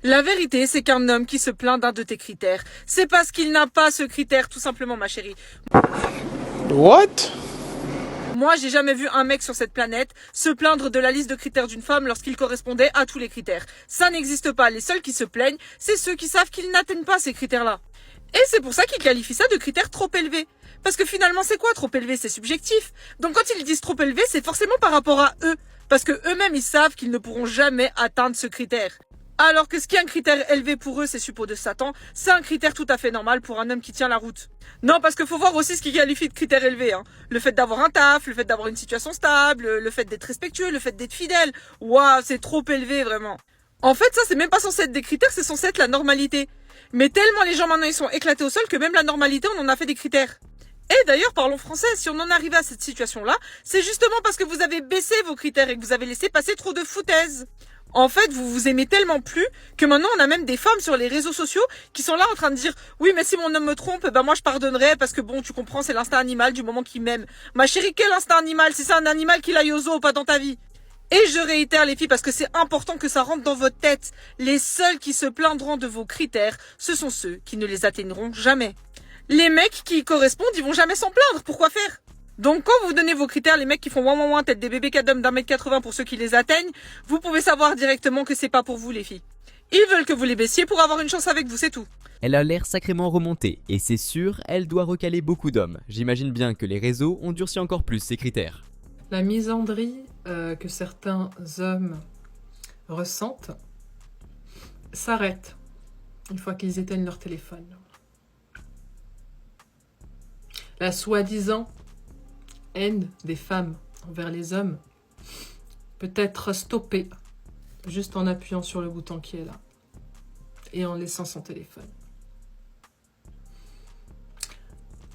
La vérité, c'est qu'un homme qui se plaint d'un de tes critères, c'est parce qu'il n'a pas ce critère, tout simplement, ma chérie. What? Moi, j'ai jamais vu un mec sur cette planète se plaindre de la liste de critères d'une femme lorsqu'il correspondait à tous les critères. Ça n'existe pas. Les seuls qui se plaignent, c'est ceux qui savent qu'ils n'atteignent pas ces critères-là. Et c'est pour ça qu'ils qualifient ça de critères trop élevés. Parce que finalement, c'est quoi trop élevé? C'est subjectif. Donc quand ils disent trop élevé, c'est forcément par rapport à eux. Parce que eux-mêmes, ils savent qu'ils ne pourront jamais atteindre ce critère. Alors que ce qui est un critère élevé pour eux, c'est suppos de Satan, c'est un critère tout à fait normal pour un homme qui tient la route. Non, parce qu'il faut voir aussi ce qui qualifie de critère élevé. Le fait d'avoir un taf, le fait d'avoir une situation stable, le fait d'être respectueux, le fait d'être fidèle. Waouh, c'est trop élevé, vraiment. En fait, ça, c'est même pas censé être des critères, c'est censé être la normalité. Mais tellement les gens maintenant, ils sont éclatés au sol que même la normalité, on en a fait des critères. Et d'ailleurs, parlons français, si on en arrive à cette situation-là, c'est justement parce que vous avez baissé vos critères et que vous avez laissé passer trop de foutaises. En fait, vous vous aimez tellement plus que maintenant on a même des femmes sur les réseaux sociaux qui sont là en train de dire « Oui, mais si mon homme me trompe, ben moi je pardonnerai parce que bon, tu comprends, c'est l'instinct animal du moment qu'il m'aime. » Ma chérie, quel instinct animal? Si c'est un animal qu'il aille au zoo, pas dans ta vie. Et je réitère les filles parce que c'est important que ça rentre dans votre tête. Les seuls qui se plaindront de vos critères, ce sont ceux qui ne les atteindront jamais. Les mecs qui y correspondent, ils vont jamais s'en plaindre. Pourquoi faire? Donc quand vous donnez vos critères, les mecs qui font ouin tête des bébés cadom d'1m80 pour ceux qui les atteignent, vous pouvez savoir directement que c'est pas pour vous les filles. Ils veulent que vous les baissiez pour avoir une chance avec vous, c'est tout. Elle a l'air sacrément remontée, et c'est sûr, elle doit recaler beaucoup d'hommes. J'imagine bien que les réseaux ont durci encore plus ses critères. La misandrie que certains hommes ressentent s'arrête une fois qu'ils éteignent leur téléphone. La soi-disant haine des femmes envers les hommes peut être stoppée juste en appuyant sur le bouton qui est là et en laissant son téléphone.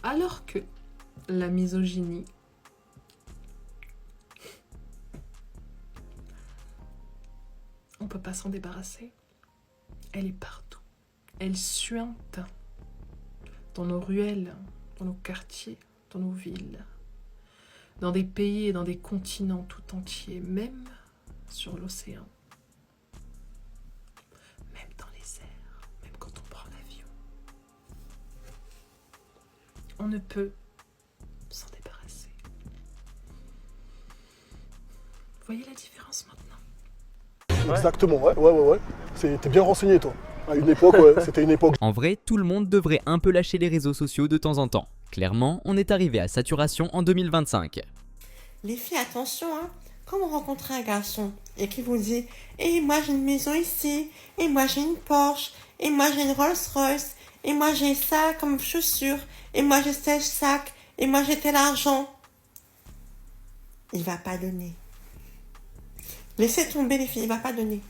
Alors que la misogynie on ne peut pas s'en débarrasser. Elle est partout. Elle suinte dans nos ruelles, dans nos quartiers, dans nos villes, dans des pays et dans des continents tout entiers, même sur l'océan, même dans les airs, même quand on prend l'avion. On ne peut s'en débarrasser. Vous voyez la différence maintenant? Exactement, ouais. T'es bien renseigné, toi. À une époque, ouais, c'était une époque. En vrai, tout le monde devrait un peu lâcher les réseaux sociaux de temps en temps. Clairement, on est arrivé à saturation en 2025. Les filles, attention, quand vous rencontrez un garçon et qu'il vous dit « Et moi j'ai une maison ici, et moi j'ai une Porsche, et moi j'ai une Rolls-Royce, et moi j'ai ça comme chaussure, et moi j'ai tel sac, et moi j'ai tel argent. » Il va pas donner. Laissez tomber les filles, il va pas donner.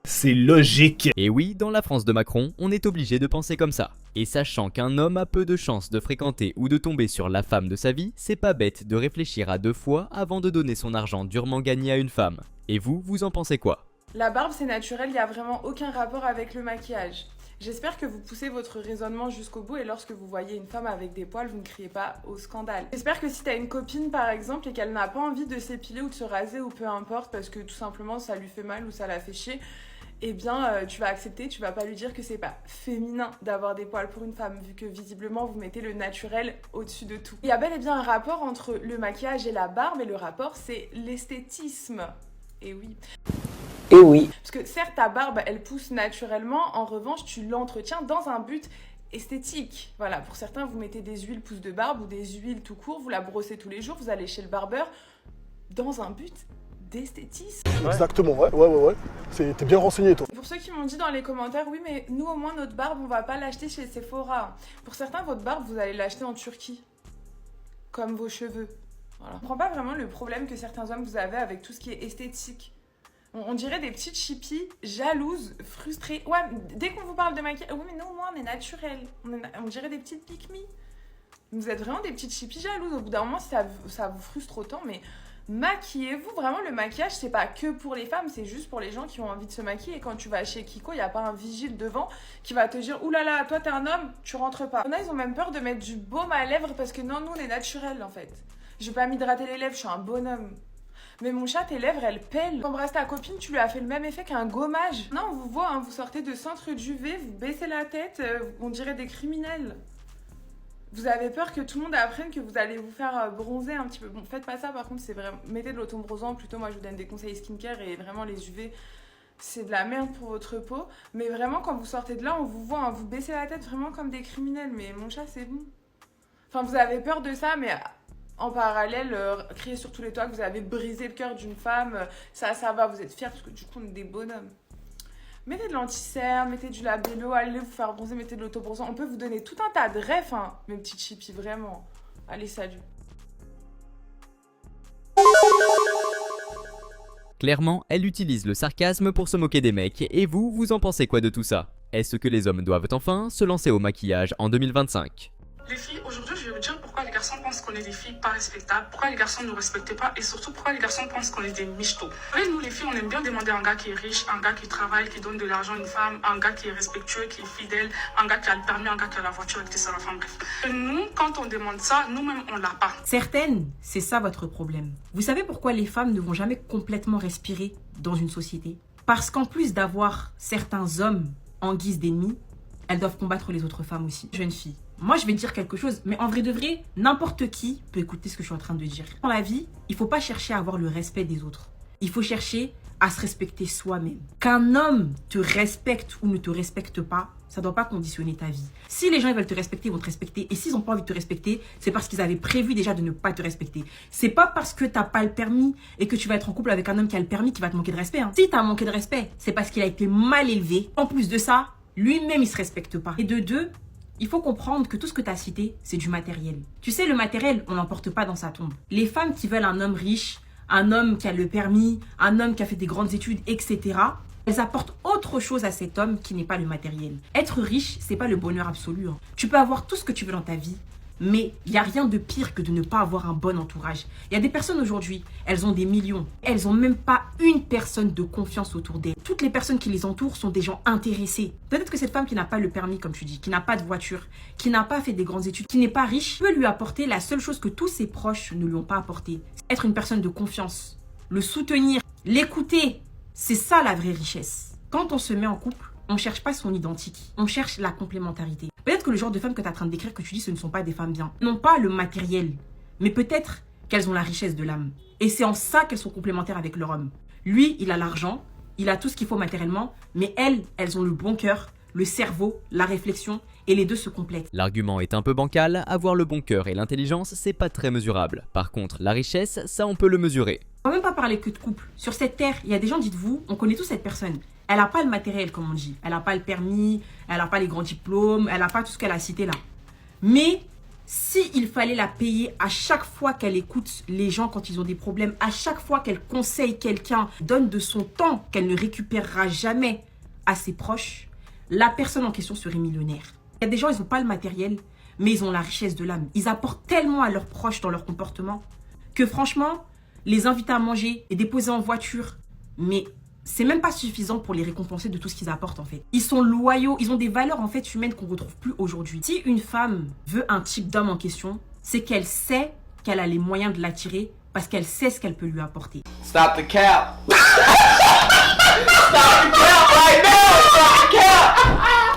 C'est logique. Et oui, dans la France de Macron, on est obligé de penser comme ça. Et sachant qu'un homme a peu de chances de fréquenter ou de tomber sur la femme de sa vie, c'est pas bête de réfléchir à 2 fois avant de donner son argent durement gagné à une femme. Et vous en pensez quoi? La barbe c'est naturel, il n'y a vraiment aucun rapport avec le maquillage. J'espère que vous poussez votre raisonnement jusqu'au bout et lorsque vous voyez une femme avec des poils, vous ne criez pas au scandale. J'espère que si t'as une copine par exemple et qu'elle n'a pas envie de s'épiler ou de se raser ou peu importe parce que tout simplement ça lui fait mal ou ça la fait chier, eh bien tu vas accepter, tu vas pas lui dire que c'est pas féminin d'avoir des poils pour une femme vu que visiblement vous mettez le naturel au-dessus de tout. Il y a bel et bien un rapport entre le maquillage et la barbe et le rapport c'est l'esthétisme. Et oui. Et oui. Parce que certes, ta barbe, elle pousse naturellement. En revanche, tu l'entretiens dans un but esthétique. Voilà, pour certains, vous mettez des huiles pousses de barbe ou des huiles tout court. Vous la brossez tous les jours. Vous allez chez le barbeur dans un but d'esthétisme. Exactement, ouais. T'es bien renseigné, toi. Pour ceux qui m'ont dit dans les commentaires, oui, mais nous, au moins, notre barbe, on va pas l'acheter chez Sephora. Pour certains, votre barbe, vous allez l'acheter en Turquie. Comme vos cheveux. Voilà. Je comprends pas vraiment le problème que certains hommes vous avez avec tout ce qui est esthétique. On dirait des petites chippies jalouses, frustrées. Ouais, dès qu'on vous parle de maquillage, oui mais non, moi on est naturel. On dirait des petites pique-me. Vous êtes vraiment des petites chippies jalouses. Au bout d'un moment, si ça vous frustre autant, mais maquillez-vous. Vraiment, le maquillage, c'est pas que pour les femmes, c'est juste pour les gens qui ont envie de se maquiller. Et quand tu vas chez Kiko, il n'y a pas un vigile devant qui va te dire « Ouh là là, toi t'es un homme, tu rentres pas ». Ils ont même peur de mettre du baume à lèvres parce que non, nous on est naturel en fait. Je vais pas m'hydrater les lèvres, je suis un bonhomme. Mais mon chat, tes lèvres, elles pèlent. T'embrasses ta copine, tu lui as fait le même effet qu'un gommage. Non, on vous voit, hein, vous sortez de centre d'UV, vous baissez la tête, on dirait des criminels. Vous avez peur que tout le monde apprenne que vous allez vous faire bronzer un petit peu. Bon, faites pas ça, par contre, c'est vraiment... Mettez de l'auto-bronzant, plutôt, moi, je vous donne des conseils skincare et vraiment, les UV, c'est de la merde pour votre peau. Mais vraiment, quand vous sortez de là, on vous voit, hein, vous baissez la tête vraiment comme des criminels. Mais mon chat, c'est bon. Enfin, vous avez peur de ça, mais en parallèle, criez sur tous les toits que vous avez brisé le cœur d'une femme. Ça va, vous êtes fiers, parce que du coup, on est des bonhommes. Mettez de l'anti-cerne, mettez du labello, allez vous faire bronzer, mettez de l'auto-bronzant. On peut vous donner tout un tas de refs, hein, mes petites chippies, vraiment. Allez, salut. Clairement, elle utilise le sarcasme pour se moquer des mecs, et vous en pensez quoi de tout ça? Est-ce que les hommes doivent enfin se lancer au maquillage en 2025? Les filles, aujourd'hui, je vais vous dire pourquoi les garçons pensent qu'on est des filles pas respectables, pourquoi les garçons ne nous respectent pas et surtout pourquoi les garçons pensent qu'on est des michtos. Vous savez, nous, les filles, on aime bien demander à un gars qui est riche, un gars qui travaille, qui donne de l'argent à une femme, un gars qui est respectueux, qui est fidèle, un gars qui a le permis, un gars qui a la voiture, etc. Enfin bref. Et nous, quand on demande ça, nous-mêmes, on l'a pas. Certaines, c'est ça votre problème. Vous savez pourquoi les femmes ne vont jamais complètement respirer dans une société? Parce qu'en plus d'avoir certains hommes en guise d'ennemis, elles doivent combattre les autres femmes aussi. Jeunes filles. Moi, je vais dire quelque chose, mais en vrai de vrai, n'importe qui peut écouter ce que je suis en train de dire. Dans la vie, il ne faut pas chercher à avoir le respect des autres. Il faut chercher à se respecter soi-même. Qu'un homme te respecte ou ne te respecte pas, ça ne doit pas conditionner ta vie. Si les gens ils veulent te respecter, ils vont te respecter. Et s'ils n'ont pas envie de te respecter, c'est parce qu'ils avaient prévu déjà de ne pas te respecter. C'est pas parce que tu n'as pas le permis et que tu vas être en couple avec un homme qui a le permis qui va te manquer de respect. Hein. Si tu as manqué de respect, c'est parce qu'il a été mal élevé. En plus de ça, lui-même, il ne se respecte pas. Et de deux, il faut comprendre que tout ce que tu as cité, c'est du matériel. Tu sais, le matériel, on l'emporte pas dans sa tombe. Les femmes qui veulent un homme riche, un homme qui a le permis, un homme qui a fait des grandes études, etc., elles apportent autre chose à cet homme qui n'est pas le matériel. Être riche, c'est pas le bonheur absolu. Hein. Tu peux avoir tout ce que tu veux dans ta vie, mais il n'y a rien de pire que de ne pas avoir un bon entourage. Il y a des personnes aujourd'hui, elles ont des millions. Elles n'ont même pas une personne de confiance autour d'elles. Toutes les personnes qui les entourent sont des gens intéressés. Peut-être que cette femme qui n'a pas le permis, comme tu dis, qui n'a pas de voiture, qui n'a pas fait des grandes études, qui n'est pas riche, peut lui apporter la seule chose que tous ses proches ne lui ont pas apporté. Être une personne de confiance, le soutenir, l'écouter. C'est ça la vraie richesse. Quand on se met en couple, on ne cherche pas son identique, on cherche la complémentarité. Peut-être que le genre de femmes que tu es en train de décrire, que tu dis, ce ne sont pas des femmes bien. Non pas le matériel, mais peut-être qu'elles ont la richesse de l'âme. Et c'est en ça qu'elles sont complémentaires avec leur homme. Lui, il a l'argent, il a tout ce qu'il faut matériellement, mais elles ont le bon cœur, le cerveau, la réflexion, et les deux se complètent. L'argument est un peu bancal, avoir le bon cœur et l'intelligence, c'est pas très mesurable. Par contre, la richesse, ça on peut le mesurer. On va même pas parler que de couple. Sur cette terre, il y a des gens, dites-vous, on connaît tous cette personne. Elle n'a pas le matériel, comme on dit. Elle n'a pas le permis, elle n'a pas les grands diplômes, elle n'a pas tout ce qu'elle a cité là. Mais s'il fallait la payer à chaque fois qu'elle écoute les gens quand ils ont des problèmes, à chaque fois qu'elle conseille quelqu'un, donne de son temps qu'elle ne récupérera jamais à ses proches, la personne en question serait millionnaire. Il y a des gens, ils n'ont pas le matériel, mais ils ont la richesse de l'âme. Ils apportent tellement à leurs proches dans leur comportement que franchement, les inviter à manger et déposer en voiture, mais c'est même pas suffisant pour les récompenser de tout ce qu'ils apportent en fait. Ils sont loyaux, ils ont des valeurs en fait humaines qu'on retrouve plus aujourd'hui. Si une femme veut un type d'homme en question, c'est qu'elle sait qu'elle a les moyens de l'attirer parce qu'elle sait ce qu'elle peut lui apporter. Stop the cap. Stop the cap right now. Stop the cap.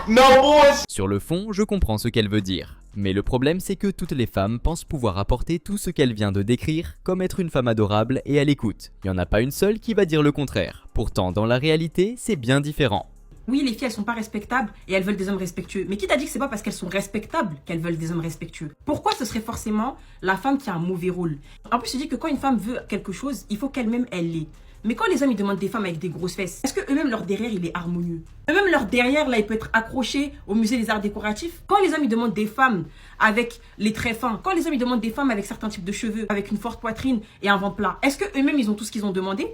No boys. Sur le fond, je comprends ce qu'elle veut dire. Mais le problème, c'est que toutes les femmes pensent pouvoir apporter tout ce qu'elle vient de décrire, comme être une femme adorable et à l'écoute. Il n'y en a pas une seule qui va dire le contraire. Pourtant, dans la réalité, c'est bien différent. Oui, les filles, elles sont pas respectables et elles veulent des hommes respectueux. Mais qui t'a dit que c'est pas parce qu'elles sont respectables qu'elles veulent des hommes respectueux? Pourquoi ce serait forcément la femme qui a un mauvais rôle? En plus, je dis que quand une femme veut quelque chose, il faut qu'elle-même, elle l'ait. Mais quand les hommes ils demandent des femmes avec des grosses fesses, est-ce que eux-mêmes leur derrière il est harmonieux? Eux-mêmes leur derrière là il peut être accroché au musée des arts décoratifs. Quand les hommes ils demandent des femmes avec les traits fins, quand les hommes ils demandent des femmes avec certains types de cheveux, avec une forte poitrine et un ventre plat, est-ce que eux-mêmes ils ont tout ce qu'ils ont demandé?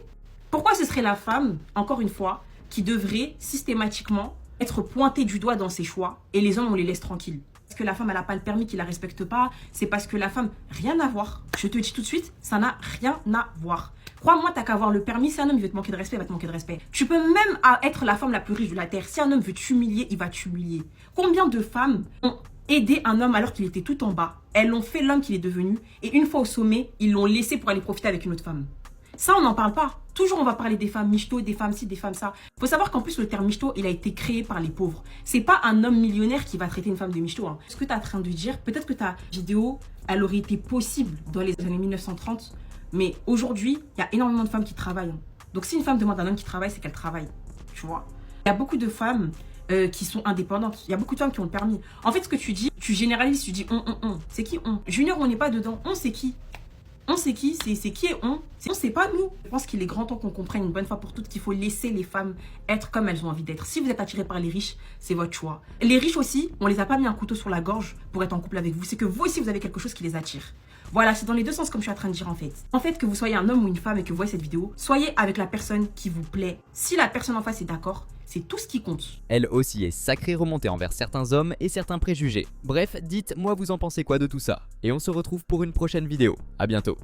Pourquoi ce serait la femme, encore une fois, qui devrait systématiquement être pointée du doigt dans ses choix et les hommes on les laisse tranquilles? Parce que la femme elle n'a pas le permis, qu'il la respecte pas, c'est parce que la femme, rien à voir. Je te dis tout de suite, ça n'a rien à voir. Crois-moi, t'as qu'à avoir le permis, si un homme veut te manquer de respect, il va te manquer de respect. Tu peux même être la femme la plus riche de la terre. Si un homme veut t'humilier, il va t'humilier. Combien de femmes ont aidé un homme alors qu'il était tout en bas? Elles l'ont fait l'homme qu'il est devenu et une fois au sommet, ils l'ont laissé pour aller profiter avec une autre femme. Ça, on n'en parle pas. Toujours, on va parler des femmes michto, des femmes ci, des femmes ça. Faut savoir qu'en plus, le terme michto, il a été créé par les pauvres. C'est pas un homme millionnaire qui va traiter une femme de michto. Hein. Ce que tu es en train de dire, peut-être que ta vidéo, elle aurait été possible dans les années 1930, mais aujourd'hui, il y a énormément de femmes qui travaillent. Hein. Donc, si une femme demande à un homme qui travaille, c'est qu'elle travaille. Tu vois. Il y a beaucoup de femmes qui sont indépendantes. Il y a beaucoup de femmes qui ont le permis. En fait, ce que tu dis, tu généralises, tu dis on. C'est qui on? Junior, on n'est pas dedans. On, c'est qui? On, c'est qui? C'est qui est on? C'est pas nous. Je pense qu'il est grand temps qu'on comprenne une bonne fois pour toutes qu'il faut laisser les femmes être comme elles ont envie d'être. Si vous êtes attiré par les riches, c'est votre choix. Les riches aussi, on les a pas mis un couteau sur la gorge pour être en couple avec vous. C'est que vous aussi, vous avez quelque chose qui les attire. Voilà, c'est dans les deux sens comme je suis en train de dire en fait. En fait, que vous soyez un homme ou une femme et que vous voyez cette vidéo, soyez avec la personne qui vous plaît. Si la personne en face est d'accord, c'est tout ce qui compte. Elle aussi est sacrée remontée envers certains hommes et certains préjugés. Bref, dites-moi vous en pensez quoi de tout ça. Et on se retrouve pour une prochaine vidéo. À bientôt.